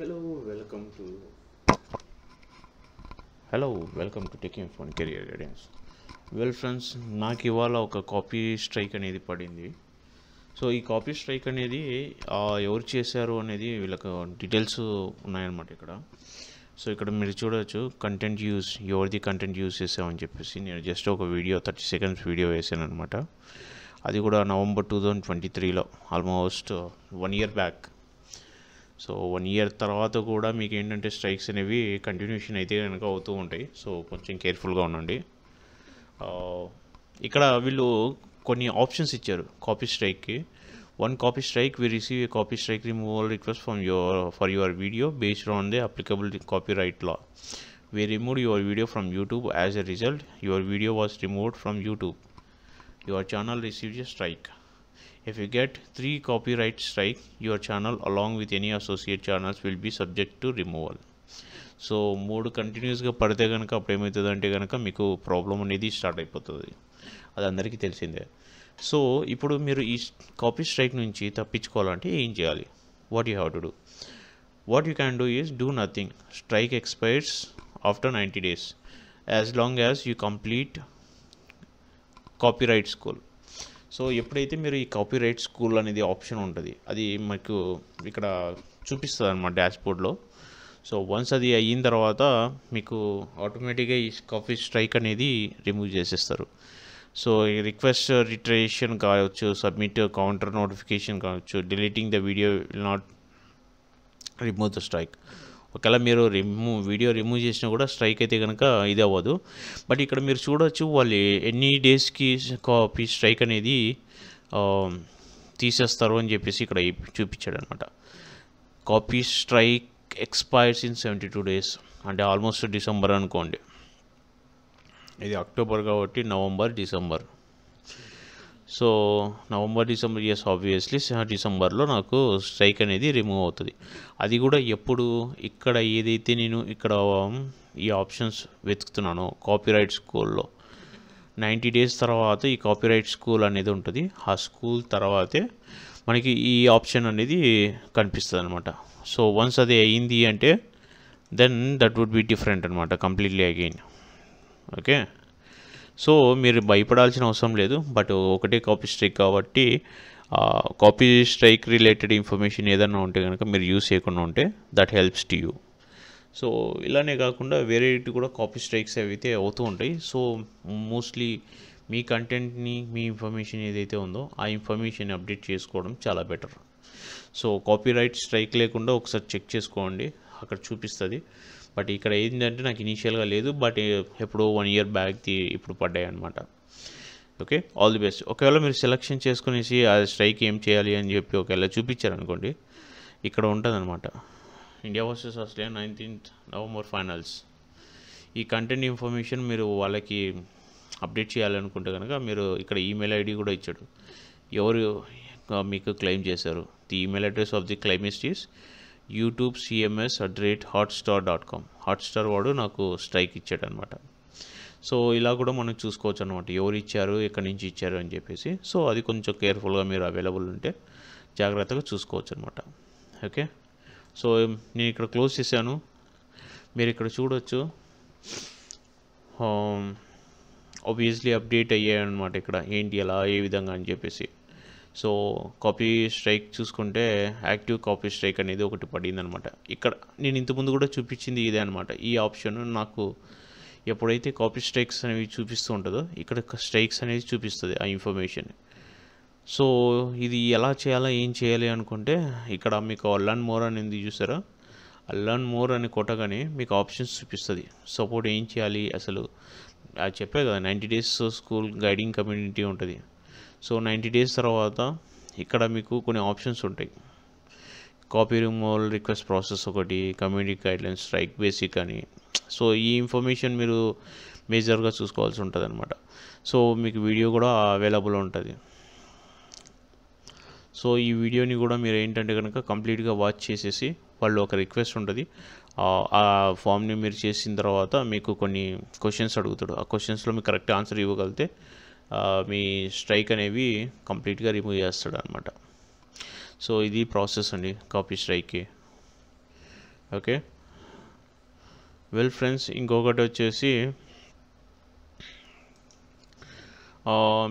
Hello, welcome to Hello, welcome to Taking Phone Career Guidance. Well friends, నాకు ఇవాళ ఒక copy strike అనేది పడింది. సో ఈ కాపీ స్ట్రైక్ అనేది ఎవరు చేశారు అనేది వీళ్ళకి డీటెయిల్స్ ఉన్నాయన్నమాట ఇక్కడ. సో ఇక్కడ మీరు చూడవచ్చు కంటెంట్ యూస్, ఎవరిది కంటెంట్ యూస్ చేసామని చెప్పేసి నేను జస్ట్ ఒక వీడియో 30 seconds వీడియో వేసాను అనమాట. అది కూడా November 2023లో, almost 1 year back. So 1 year తర్వాత కూడా మీకు ఏంటంటే స్ట్రైక్స్ అనేవి కంటిన్యూషన్ అయితే కనుక అవుతూ ఉంటాయి. సో కొంచెం కేర్ఫుల్గా ఉండండి. ఇక్కడ వీళ్ళు కొన్ని ఆప్షన్స్ ఇచ్చారు కాపీ స్ట్రైక్కి. One copy strike we receive a copy strike removal request for your video based on the applicable copyright law. We removed your video from YouTube. As a result, your video was removed from YouTube. Your channel received a strike. If you get 3 copyright strike, your channel along with any associate channels will be subject to removal. So 3 కంటిన్యూస్గా పడితే కనుక అప్పుడు ఏమవుతుంది అంటే కనుక మీకు problem అనేది start అయిపోతుంది. అది అందరికీ తెలిసిందే. సో ఇప్పుడు మీరు ఈ కాపీ స్ట్రైక్ నుంచి తప్పించుకోవాలంటే ఏం చేయాలి? What you have to do? What you can do is do nothing. Strike expires after 90 days as long as you complete copyright school. So ఎప్పుడైతే మీరు ఈ కాపీరైట్ స్కూల్ అనేది ఆప్షన్ ఉంటుంది, అది మీకు ఇక్కడ చూపిస్తుంది అన్నమాట డాష్బోర్డ్లో. సో వన్స్ అది అయిన తర్వాత మీకు ఆటోమేటిక్గా ఈ కాపీ స్ట్రైక్ అనేది రిమూవ్ చేసేస్తారు. సో ఈ రిక్వెస్ట్ రిట్రేషన్ కావచ్చు, సబ్మిట్ కౌంటర్ నోటిఫికేషన్ కావచ్చు, deleting the video will not remove the strike. ఒకవేళ మీరు వీడియో రిమూవ్ చేసినా కూడా స్ట్రైక్ అయితే కనుక ఇది అవ్వదు. బట్ ఇక్కడ మీరు చూడవచ్చు వాళ్ళు ఎన్ని డేస్కి కాపీ స్ట్రైక్ అనేది తీసేస్తారు అని చెప్పేసి ఇక్కడ చూపించాడు అనమాట. Copy strike expires in 72 days, అంటే ఆల్మోస్ట్ డిసెంబర్ అనుకోండి. ఇది అక్టోబర్ కాబట్టి November, December. So November, December, as obviously డిసెంబర్లో నాకు స్ట్రైక్ అనేది రిమూవ్ అవుతుంది. అది కూడా ఎప్పుడు ఇక్కడ ఏదైతే నేను ఇక్కడ ఈ ఆప్షన్స్ వెతుకుతున్నానో కాపీరైట్ స్కూల్లో 90 days తర్వాత ఈ కాపీరైట్ స్కూల్ అనేది ఉంటుంది. ఆ స్కూల్ తర్వాతే మనకి ఈ ఆప్షన్ అనేది కనిపిస్తుంది అనమాట. సో వన్స్ అది అయ్యింది అంటే then that would be different అనమాట, కంప్లీట్లీ అగైన్. ఓకే, సో మీరు భయపడాల్సిన అవసరం లేదు. బట్ ఒకటే కాపీ స్ట్రైక్ కాబట్టి కాపీ స్ట్రైక్ రిలేటెడ్ ఇన్ఫర్మేషన్ ఏదైనా ఉంటే కనుక మీరు యూస్ చేయకుండా ఉంటే that helps to you. So ఇలానే కాకుండా వేరే కూడా కాపీ స్ట్రైక్స్ అయితే అవుతూ ఉంటాయి. సో మోస్ట్లీ మీ కంటెంట్ని, మీ ఇన్ఫర్మేషన్ ఏదైతే ఉందో ఆ ఇన్ఫర్మేషన్ అప్డేట్ చేసుకోవడం చాలా బెటర్. సో కాపీరైట్ స్ట్రైక్ లేకుండా ఒకసారి చెక్ చేసుకోండి, అక్కడ చూపిస్తుంది. బట్ ఇక్కడ ఏంటంటే నాకు ఇనీషియల్గా లేదు, బట్ ఎప్పుడో 1 year బ్యాక్ది ఇప్పుడు పడ్డాయి అనమాట. Okay, all the best. ఒకవేళ మీరు సెలెక్షన్ చేసుకునేసి ఆ స్ట్రైక్ ఏం చేయాలి అని చెప్పి ఒకవేళ చూపించారనుకోండి, ఇక్కడ ఉంటుంది అనమాట. India versus Australia 19th November finals. ఈ కంటెంట్ ఇన్ఫర్మేషన్ మీరు వాళ్ళకి అప్డేట్ చేయాలనుకుంటే కనుక మీరు ఇక్కడ ఈమెయిల్ ఐడి కూడా ఇచ్చాడు, ఎవరు మీకు క్లెయిమ్ చేశారు. The email address of the claimist is youtubecms@hotstar.com. Hotstar వాడు నాకు స్ట్రైక్ ఇచ్చాడు అనమాట. సో ఇలా కూడా మనం చూసుకోవచ్చు అనమాట, ఎవరు ఇచ్చారు, ఎక్కడి నుంచి ఇచ్చారు అని చెప్పేసి. సో అది కొంచెం కేర్ఫుల్గా మీరు అవైలబుల్ ఉంటే జాగ్రత్తగా చూసుకోవచ్చు అనమాట. ఓకే, సో నేను ఇక్కడ క్లోజ్ చేశాను. మీరు ఇక్కడ చూడవచ్చు ఆబ్వియస్లీ అప్డేట్ అయ్యాయి అనమాట. ఇక్కడ ఏంటి ఎలా ఏ విధంగా అని చెప్పేసి. సో కాపీ స్ట్రైక్ చూసుకుంటే యాక్టివ్ కాపీ స్ట్రైక్ అనేది ఒకటి పడిందనమాట. ఇక్కడ నేను ఇంతకుముందు కూడా చూపించింది ఇదే అనమాట. ఈ ఆప్షన్ నాకు ఎప్పుడైతే కాపీ స్ట్రైక్స్ అనేవి చూపిస్తూ ఉంటుందో ఇక్కడ స్ట్రైక్స్ అనేది చూపిస్తుంది ఆ ఇన్ఫర్మేషన్. సో ఇది ఎలా చేయాలా, ఏం చేయాలి అనుకుంటే ఇక్కడ మీకు లర్న్ మోర్ అనేది చూసారా, లర్న్ మోర్ అని కొట్టగానే మీకు ఆప్షన్స్ చూపిస్తుంది. సపోర్ట్ ఏం చేయాలి అసలు అది చెప్పే కదా, 90 days స్కూల్ గైడింగ్ కమ్యూనిటీ ఉంటుంది. సో 90 days తర్వాత ఇక్కడ మీకు కొన్ని ఆప్షన్స్ ఉంటాయి. కాపీ రిమూవల్ రిక్వెస్ట్ ప్రాసెస్ ఒకటి, కమ్యూనిటీ గైడ్లైన్స్, స్ట్రైక్ బేసిక్ అని. సో ఈ ఇన్ఫర్మేషన్ మీరు మేజర్గా చూసుకోవాల్సి ఉంటుంది అనమాట. సో మీకు వీడియో కూడా అవైలబుల్ ఉంటుంది. సో ఈ వీడియోని కూడా మీరు ఏంటంటే కనుక కంప్లీట్గా వాచ్ చేసేసి వాళ్ళు ఒక రిక్వెస్ట్ ఉంటుంది, ఆ ఫామ్ని మీరు చేసిన తర్వాత మీకు కొన్ని క్వశ్చన్స్ అడుగుతాడు. ఆ క్వశ్చన్స్లో మీకు కరెక్ట్ ఆన్సర్ ఇవ్వగలిగితే మీ స్ట్రైక్ అనేవి కంప్లీట్గా రిమూవ్ చేస్తాడు అనమాట. సో ఇది ప్రాసెస్ అండి కాపీ స్ట్రైక్కి. ఓకే. వెల్ ఫ్రెండ్స్, ఇంకొకటి వచ్చేసి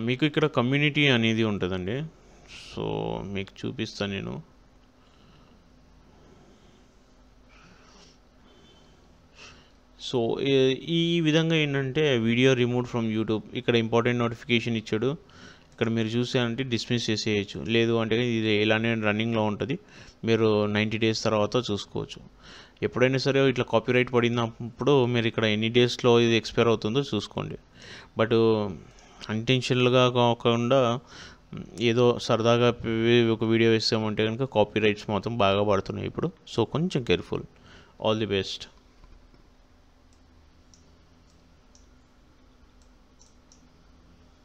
మీకు ఇక్కడ కమ్యూనిటీ అనేది ఉంటుందండి. సో మీకు చూపిస్తాను నేను. సో ఈ విధంగా ఏంటంటే వీడియో రిమూవ్ ఫ్రమ్ యూట్యూబ్, ఇక్కడ ఇంపార్టెంట్ నోటిఫికేషన్ ఇచ్చాడు. ఇక్కడ మీరు చూసారంటే డిస్మిస్ చేసేయచ్చు, లేదు అంటే ఇది ఇలానే రన్నింగ్లో ఉంటుంది, మీరు 90 days తర్వాత చూసుకోవచ్చు. ఎప్పుడైనా సరే ఇట్లా కాపీరైట్ పడినప్పుడు మీరు ఇక్కడ ఎన్ని డేస్లో ఇది ఎక్స్పైర్ అవుతుందో చూసుకోండి. బట్ అన్ఇంటెన్షనల్గా కాకుండా ఏదో సరదాగా ఒక వీడియో వేస్తామంటే కనుక కాపీరైట్స్ మాత్రం బాగా పడుతున్నాయి ఇప్పుడు. సో కొంచెం కేర్ఫుల్. All the best.